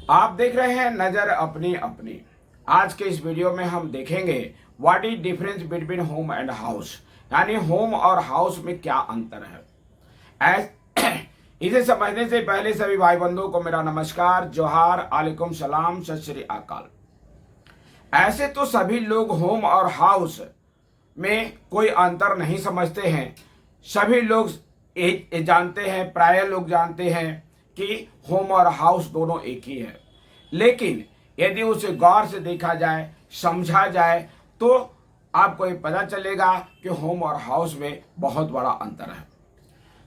आप देख रहे हैं नजर अपनी अपनी। आज के इस वीडियो में हम देखेंगे what is difference between home and house, यानी होम और हाउस में क्या अंतर है। इसे समझने से पहले सभी भाई बंधुओं को मेरा नमस्कार, जोहार, आलेकुम सलाम, सत श्री अकाल। ऐसे तो सभी लोग होम और हाउस में कोई अंतर नहीं समझते हैं। सभी लोग जानते हैं, प्राय लोग जानते हैं कि होम और हाउस दोनों एक ही है। लेकिन यदि उसे गौर से देखा जाए, समझा जाए, तो आपको ये पता चलेगा कि होम और हाउस में बहुत बड़ा अंतर है।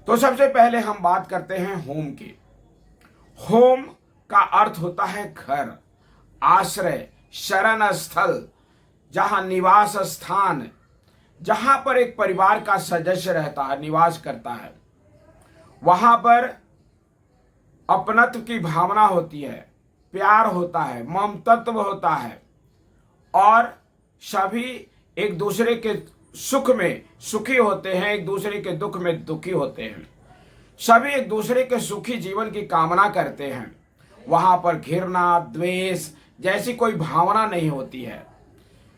तो सबसे पहले हम बात करते हैं होम की। होम का अर्थ होता है घर, आश्रय, शरण स्थल, जहां निवास स्थान, जहां पर एक परिवार का सदस्य रहता है, निवास करता है। वहां पर अपनत्व की भावना होती है, प्यार होता है, ममतत्व होता है और सभी एक दूसरे के सुख में सुखी होते हैं, एक दूसरे के दुख में दुखी होते हैं। सभी एक दूसरे के सुखी जीवन की कामना करते हैं। वहां पर घृणा, द्वेष जैसी कोई भावना नहीं होती है,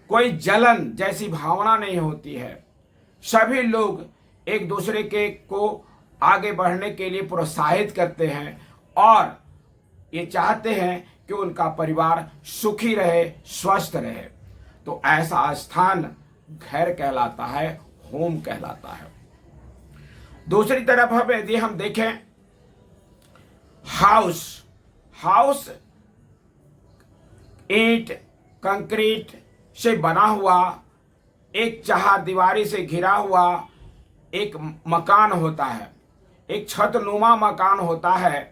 कोई जलन जैसी भावना नहीं होती है। सभी लोग एक दूसरे के को आगे बढ़ने के लिए प्रोत्साहित करते हैं और ये चाहते हैं कि उनका परिवार सुखी रहे, स्वस्थ रहे। तो ऐसा स्थान घर कहलाता है, होम कहलाता है। दूसरी तरफ अब यदि हम देखें हाउस, हाउस ईंट, कंक्रीट से बना हुआ एक चारदीवारी से घिरा हुआ एक मकान होता है, एक छतनुमा मकान होता है,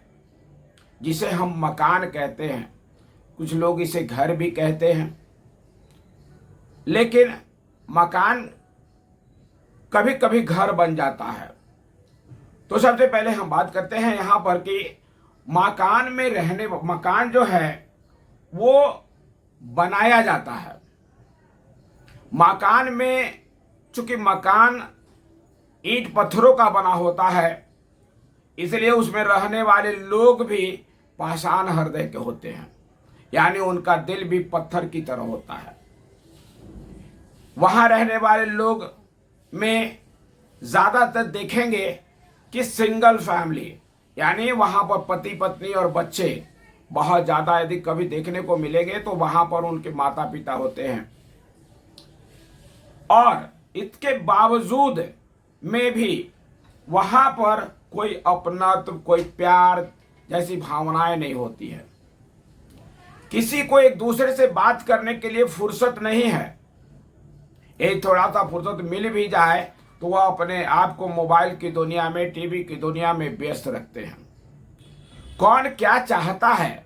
जिसे हम मकान कहते हैं। कुछ लोग इसे घर भी कहते हैं। लेकिन मकान कभी कभी घर बन जाता है। तो सबसे पहले हम बात करते हैं यहाँ पर कि मकान में रहने, मकान जो है वो बनाया जाता है। मकान में चूंकि मकान ईंट पत्थरों का बना होता है, इसलिए उसमें रहने वाले लोग भी पाषाण हृदय के होते हैं, यानी उनका दिल भी पत्थर की तरह होता है। वहां रहने वाले लोग में ज्यादातर देखेंगे कि सिंगल फैमिली, यानी वहां पर पति पत्नी और बच्चे बहुत ज्यादा यदि कभी देखने को मिलेंगे तो वहां पर उनके माता पिता होते हैं। और इसके बावजूद में भी वहां पर कोई अपनत्व, कोई प्यार जैसी भावनाएं नहीं होती है। किसी को एक दूसरे से बात करने के लिए फुर्सत नहीं है। एक थोड़ा सा फुर्सत मिल भी जाए तो वह अपने आप को मोबाइल की दुनिया में, टीवी की दुनिया में व्यस्त रखते हैं। कौन क्या चाहता है,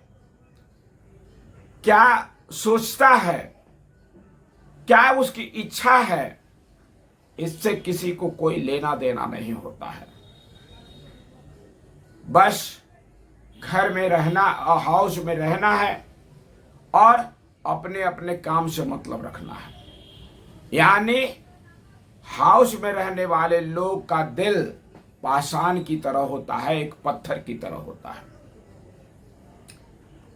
क्या सोचता है, क्या उसकी इच्छा है, इससे किसी को कोई लेना देना नहीं होता है। बस घर में रहना और हाउस में रहना है और अपने अपने काम से मतलब रखना है। यानी हाउस में रहने वाले लोग का दिल पाषाण की तरह होता है, एक पत्थर की तरह होता है।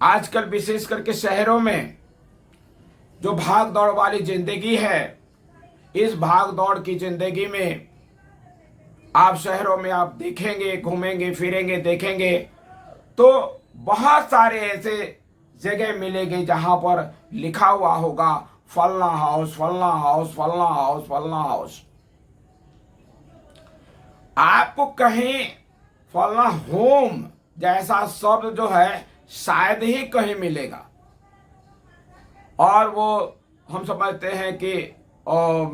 आजकल विशेष करके शहरों में जो भाग दौड़ वाली जिंदगी है, इस भाग दौड़ की जिंदगी में आप शहरों में आप देखेंगे, घूमेंगे फिरेंगे, देखेंगे तो बहुत सारे ऐसे जगह मिलेंगे जहां पर लिखा हुआ होगा फलना हाउस, फलना हाउस, फलना हाउस, फलना हाउस। आपको कहीं फलना होम जैसा शब्द जो है शायद ही कहीं मिलेगा, और वो हम समझते हैं कि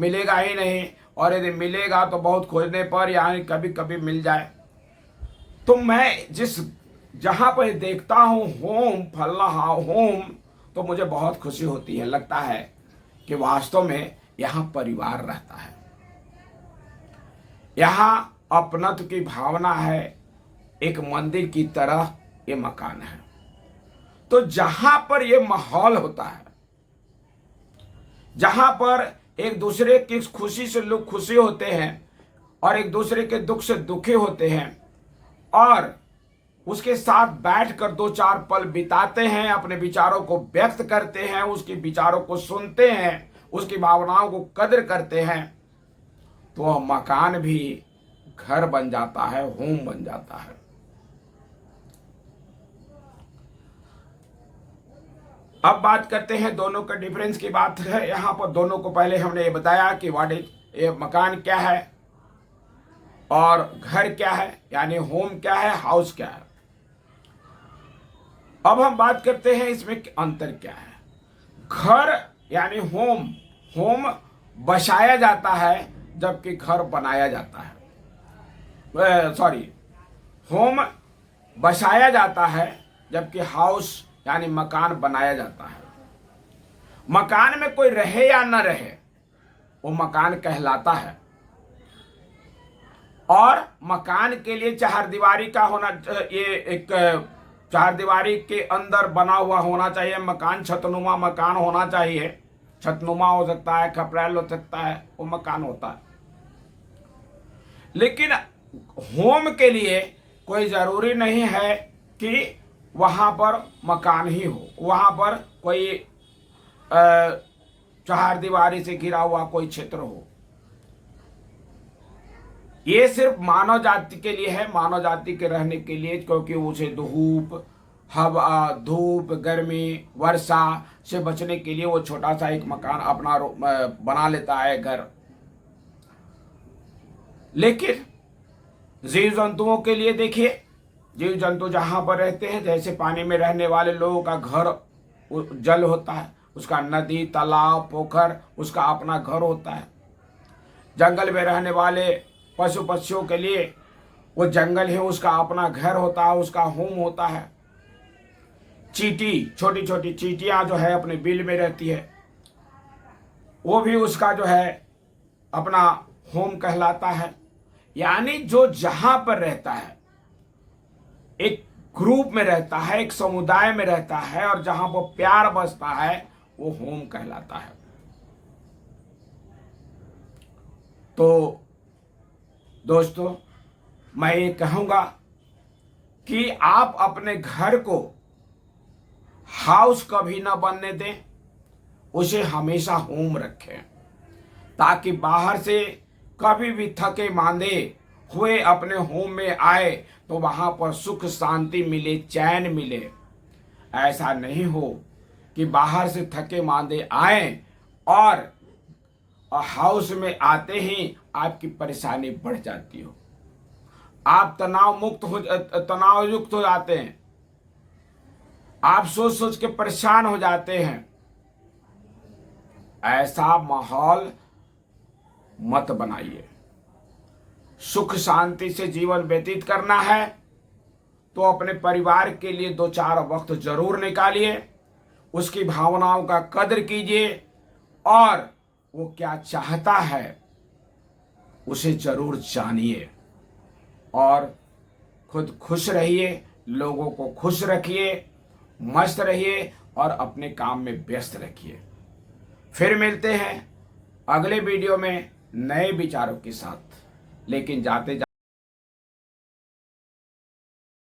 मिलेगा ही नहीं, और यदि मिलेगा तो बहुत खोजने पर, यानी कभी कभी मिल जाए। तो मैं जहां पर देखता हूं होम, फलना होम, तो मुझे बहुत खुशी होती है। लगता है कि वास्तव में यहां परिवार रहता है, यहां अपनत्व की भावना है, एक मंदिर की तरह ये मकान है। तो जहां पर ये माहौल होता है, जहां पर एक दूसरे की खुशी से लोग खुशी होते हैं और एक दूसरे के दुख से दुखी होते हैं, और उसके साथ बैठकर 2-4 पल बिताते हैं, अपने विचारों को व्यक्त करते हैं, उसके विचारों को सुनते हैं, उसकी भावनाओं को कदर करते हैं, तो वह मकान भी घर बन जाता है, होम बन जाता है। अब बात करते हैं दोनों का डिफरेंस की बात है यहां पर। दोनों को पहले हमने ये बताया कि व्हाट इज, ये मकान क्या है और घर क्या है, यानी होम क्या है, हाउस क्या है। अब हम बात करते हैं इसमें अंतर क्या है। घर यानी होम, होम बसाया जाता है जबकि घर बनाया जाता है। सॉरी, होम बसाया जाता है जबकि हाउस यानी मकान बनाया जाता है। मकान में कोई रहे या न रहे, वो मकान कहलाता है। और मकान के लिए चारदीवारी का होना, ये एक चारदीवारी के अंदर बना हुआ होना चाहिए मकान, छतनुमा मकान होना चाहिए। छतनुमा हो सकता है, खपरेल हो सकता है, वो मकान होता है। लेकिन होम के लिए कोई जरूरी नहीं है कि वहां पर मकान ही हो, वहां पर कोई चारदीवारी से घिरा हुआ कोई क्षेत्र हो। ये सिर्फ मानव जाति के लिए है, मानव जाति के रहने के लिए, क्योंकि उसे धूप, हवा, धूप, गर्मी, वर्षा से बचने के लिए वो छोटा सा एक मकान अपना बना लेता है, घर। लेकिन जीव जंतुओं के लिए देखिए, जीव जंतु जहां पर रहते हैं, जैसे पानी में रहने वाले लोगों का घर जल होता है, उसका नदी, तालाब, पोखर उसका अपना घर होता है। जंगल में रहने वाले पशु पक्षियों के लिए वो जंगल है, उसका अपना घर होता है, उसका होम होता है। चींटी, छोटी छोटी चींटियां जो है अपने बिल में रहती है, वो भी उसका जो है अपना होम कहलाता है। यानी जो जहां पर रहता है, एक ग्रुप में रहता है, एक समुदाय में रहता है, और जहां वो प्यार बसता है, वो होम कहलाता है। तो दोस्तों, मैं ये कहूंगा कि आप अपने घर को हाउस कभी ना बनने दें, उसे हमेशा होम रखें, ताकि बाहर से कभी भी थके मांदे हुए अपने होम में आए तो वहां पर सुख शांति मिले, चैन मिले। ऐसा नहीं हो कि बाहर से थके मांदे आए और हाउस में आते ही आपकी परेशानी बढ़ जाती हो, आप तनाव युक्त हो जाते हैं, आप सोच सोच के परेशान हो जाते हैं। ऐसा माहौल मत बनाइए। सुख शांति से जीवन व्यतीत करना है तो अपने परिवार के लिए 2-4 वक्त जरूर निकालिए, उसकी भावनाओं का कदर कीजिए, और वो क्या चाहता है उसे जरूर जानिए, और खुद खुश रहिए, लोगों को खुश रखिए, मस्त रहिए और अपने काम में व्यस्त रखिए। फिर मिलते हैं अगले वीडियो में नए विचारों के साथ। लेकिन जाते